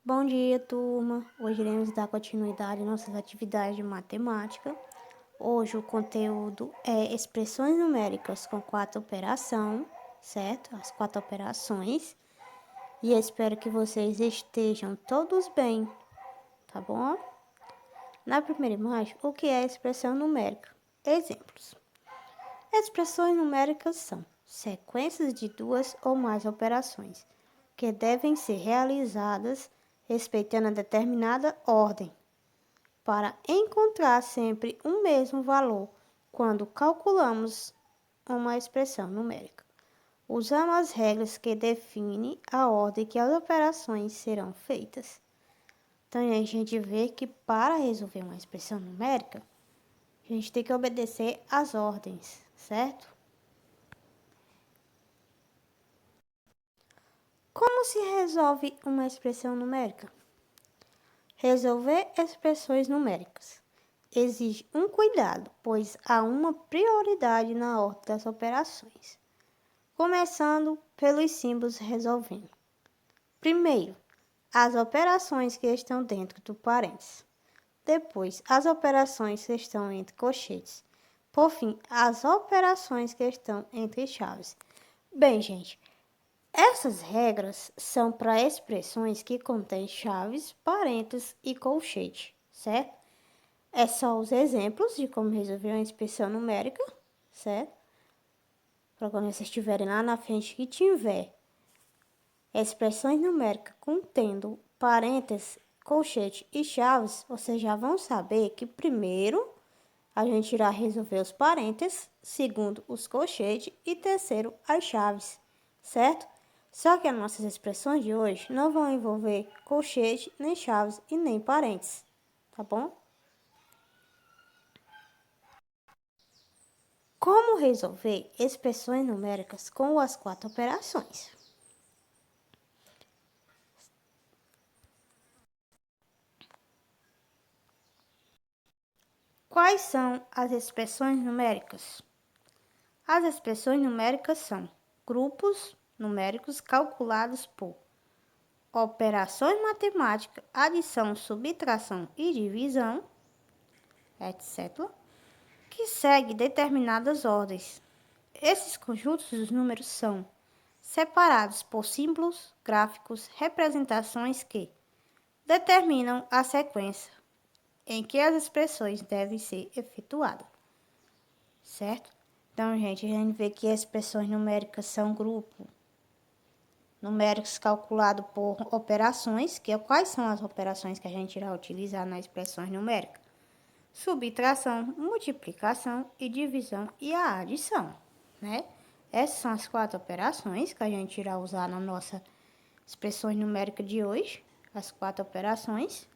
Bom dia, turma! Hoje iremos dar continuidade às nossas atividades de matemática. Hoje o conteúdo é expressões numéricas com 4 operações, certo? As 4 operações. E eu espero que vocês estejam todos bem, tá bom? Na primeira imagem, o que é expressão numérica? Exemplos. Expressões numéricas são sequências de 2 ou mais operações, que devem ser realizadas respeitando a determinada ordem, para encontrar sempre o mesmo valor quando calculamos uma expressão numérica. Usamos as regras que definem a ordem que as operações serão feitas. Então, a gente vê que para resolver uma expressão numérica, a gente tem que obedecer às ordens, certo? Como se resolve uma expressão numérica? Resolver expressões numéricas exige um cuidado, pois há uma prioridade na ordem das operações. Começando pelos símbolos resolvendo. Primeiro, as operações que estão dentro do parênteses. Depois, as operações que estão entre colchetes. Por fim, as operações que estão entre chaves. Bem, gente, essas regras são para expressões que contêm chaves, parênteses e colchete, certo? É só os exemplos de como resolver uma expressão numérica, certo? Para quando vocês estiverem lá na frente que tiver expressões numéricas contendo parênteses, colchete e chaves, vocês já vão saber que primeiro a gente irá resolver os parênteses, segundo os colchetes e terceiro as chaves, certo? Só que as nossas expressões de hoje não vão envolver colchete, nem chaves e nem parênteses, tá bom? Como resolver expressões numéricas com as 4 operações? Quais são as expressões numéricas? As expressões numéricas são grupos numéricos calculados por operações matemáticas, adição, subtração e divisão, etc., que segue determinadas ordens. Esses conjuntos dos números são separados por símbolos, gráficos, representações que determinam a sequência em que as expressões devem ser efetuadas, certo? Então, gente, a gente vê que as expressões numéricas são grupos numéricos calculados por operações, que quais são as operações que a gente irá utilizar nas expressões numéricas? Subtração, multiplicação e divisão e a adição, né? Essas são as 4 operações que a gente irá usar na nossa expressões numéricas de hoje, as 4 operações.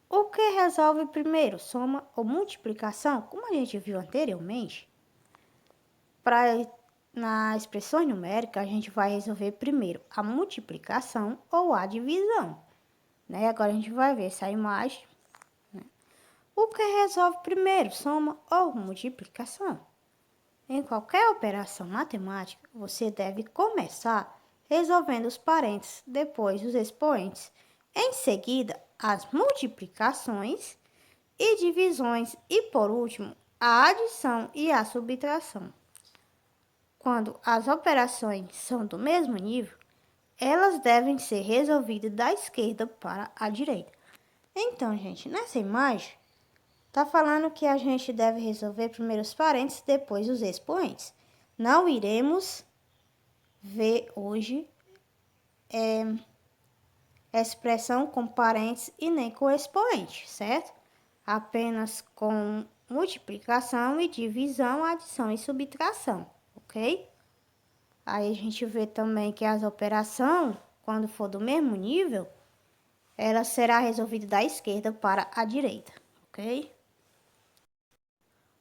O que resolve primeiro, soma ou multiplicação? Como a gente viu anteriormente, na expressão numérica, a gente vai resolver primeiro a multiplicação ou a divisão, né? Agora a gente vai ver essa imagem, né? O que resolve primeiro, soma ou multiplicação? Em qualquer operação matemática, você deve começar resolvendo os parênteses, depois os expoentes, em seguida as multiplicações e divisões e, por último, a adição e a subtração. Quando as operações são do mesmo nível, elas devem ser resolvidas da esquerda para a direita. Então, gente, nessa imagem, está falando que a gente deve resolver primeiro os parênteses, depois os expoentes. Não iremos ver hoje expressão com parênteses e nem com expoente, certo? Apenas com multiplicação e divisão, adição e subtração, ok? Aí a gente vê também que as operações, quando for do mesmo nível, ela será resolvida da esquerda para a direita, ok?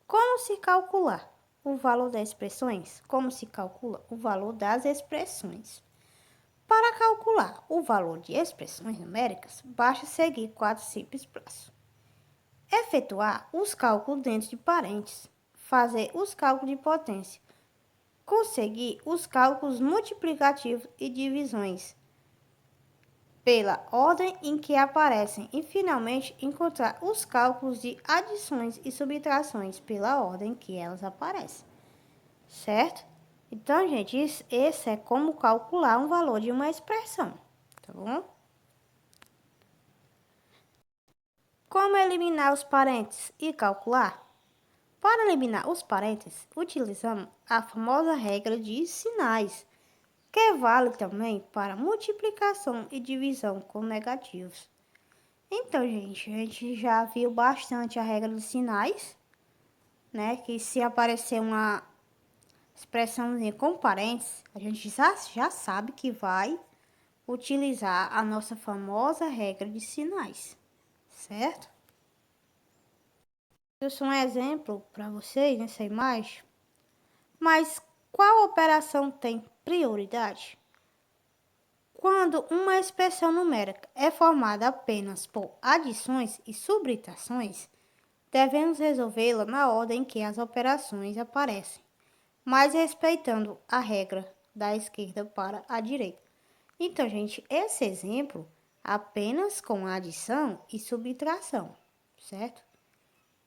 Como se calcular o valor das expressões? Como se calcula o valor das expressões? Para calcular o valor de expressões numéricas, basta seguir 4 simples passos. Efetuar os cálculos dentro de parênteses. Fazer os cálculos de potência. conseguir os cálculos multiplicativos e divisões pela ordem em que aparecem e, finalmente, encontrar os cálculos de adições e subtrações pela ordem que elas aparecem, certo? Então, gente, esse é como calcular um valor de uma expressão, tá bom? Como eliminar os parênteses e calcular? Para eliminar os parênteses, utilizamos a famosa regra de sinais, que vale também para multiplicação e divisão com negativos. Então, gente, a gente já viu bastante a regra dos sinais, né? Que se aparecer uma expressãozinha com parênteses, a gente já sabe que vai utilizar a nossa famosa regra de sinais, certo? Eu sou um exemplo para vocês nessa imagem, mas qual operação tem prioridade? Quando uma expressão numérica é formada apenas por adições e subtrações, devemos resolvê-la na ordem em que as operações aparecem, mas respeitando a regra da esquerda para a direita. Então, gente, esse exemplo apenas com adição e subtração, certo?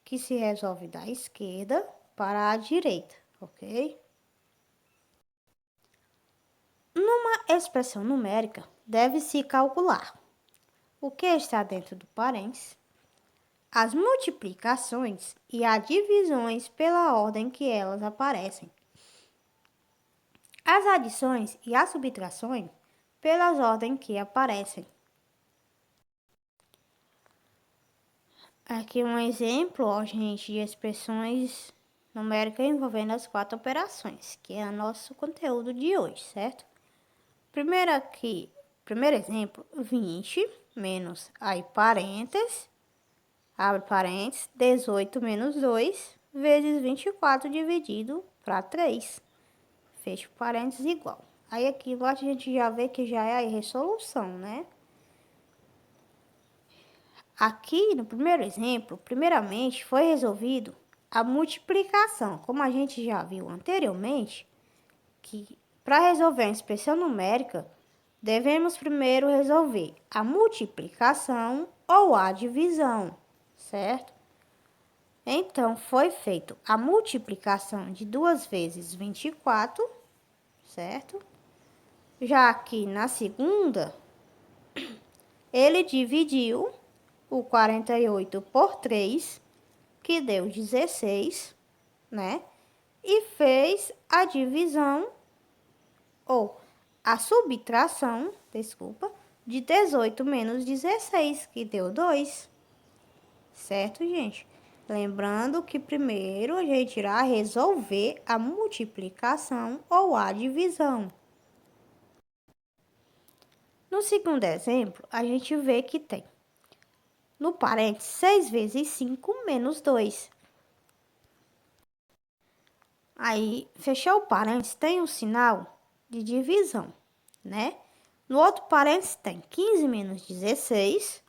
Que se resolve da esquerda para a direita, ok? Numa expressão numérica, deve-se calcular o que está dentro do parênteses, as multiplicações e as divisões pela ordem que elas aparecem, as adições e as subtrações pelas ordens que aparecem. Aqui um exemplo, ó, gente, de expressões numéricas envolvendo as 4 operações, que é o nosso conteúdo de hoje, certo? Primeiro exemplo, 20 menos, aí parênteses, abre parênteses, 18 menos 2 vezes 24 dividido para 3. Fecha parênteses igual. Aí aqui embaixo a gente já vê que já é a resolução, né? Aqui no primeiro exemplo, primeiramente foi resolvido a multiplicação. Como a gente já viu anteriormente, que para resolver a expressão numérica, devemos primeiro resolver a multiplicação ou a divisão, certo? Então, foi feito a multiplicação de 2 vezes 24, certo? Já aqui na segunda, ele dividiu o 48 por 3, que deu 16, né? E fez a divisão, ou a subtração, desculpa, de 18 menos 16, que deu 2. Certo, gente? Lembrando que primeiro a gente irá resolver a multiplicação ou a divisão. No segundo exemplo, a gente vê que tem no parênteses 6 vezes 5 menos 2. Aí, fechou o parênteses, tem um sinal de divisão, né? No outro parênteses tem 15 menos 16,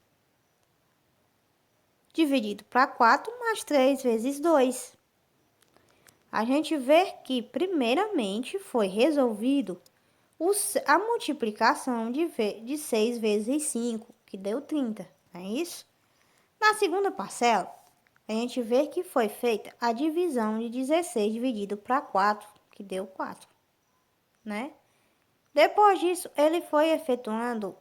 dividido para 4, mais 3 vezes 2. A gente vê que, primeiramente, foi resolvido a multiplicação de 6 vezes 5, que deu 30, não é isso? Na segunda parcela, a gente vê que foi feita a divisão de 16 dividido para 4, que deu 4, né? Depois disso, ele foi efetuando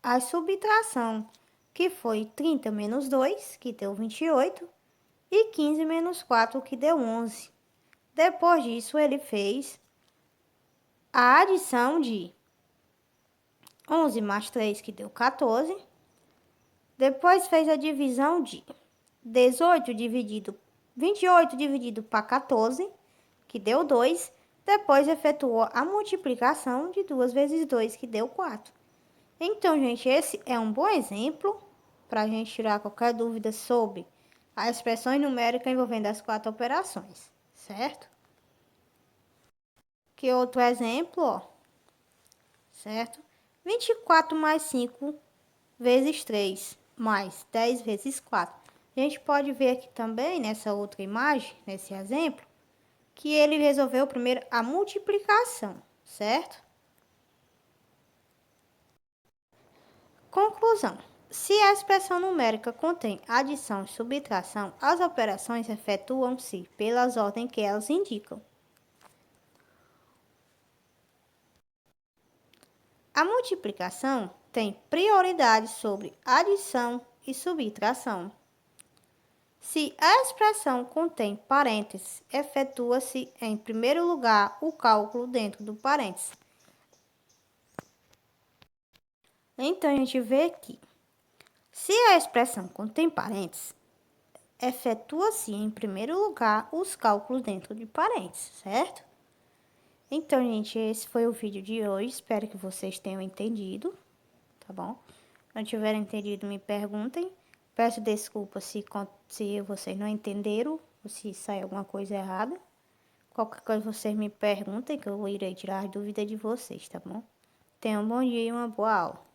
a subtração, que foi 30 menos 2, que deu 28, e 15 menos 4, que deu 11. Depois disso, ele fez a adição de 11 mais 3, que deu 14. Depois fez a divisão de 28 dividido para 14, que deu 2. Depois efetuou a multiplicação de 2 vezes 2, que deu 4. Então, gente, esse é um bom exemplo para a gente tirar qualquer dúvida sobre a expressão numérica envolvendo as 4 operações, certo? Que outro exemplo, ó, certo? 24 mais 5 vezes 3 mais 10 vezes 4. A gente pode ver aqui também, nessa outra imagem, nesse exemplo, que ele resolveu primeiro a multiplicação, certo? Conclusão. Se a expressão numérica contém adição e subtração, as operações efetuam-se pelas ordens que elas indicam. A multiplicação tem prioridade sobre adição e subtração. Se a expressão contém parênteses, efetua-se em primeiro lugar o cálculo dentro do parênteses. Então, a gente vê que, se a expressão contém parênteses, efetua-se em primeiro lugar os cálculos dentro de parênteses, certo? Então, gente, esse foi o vídeo de hoje. Espero que vocês tenham entendido, tá bom? Se não tiverem entendido, me perguntem. Peço desculpas se vocês não entenderam ou se saiu alguma coisa errada. Qualquer coisa vocês me perguntem que eu irei tirar as dúvidas de vocês, tá bom? Tenham um bom dia e uma boa aula.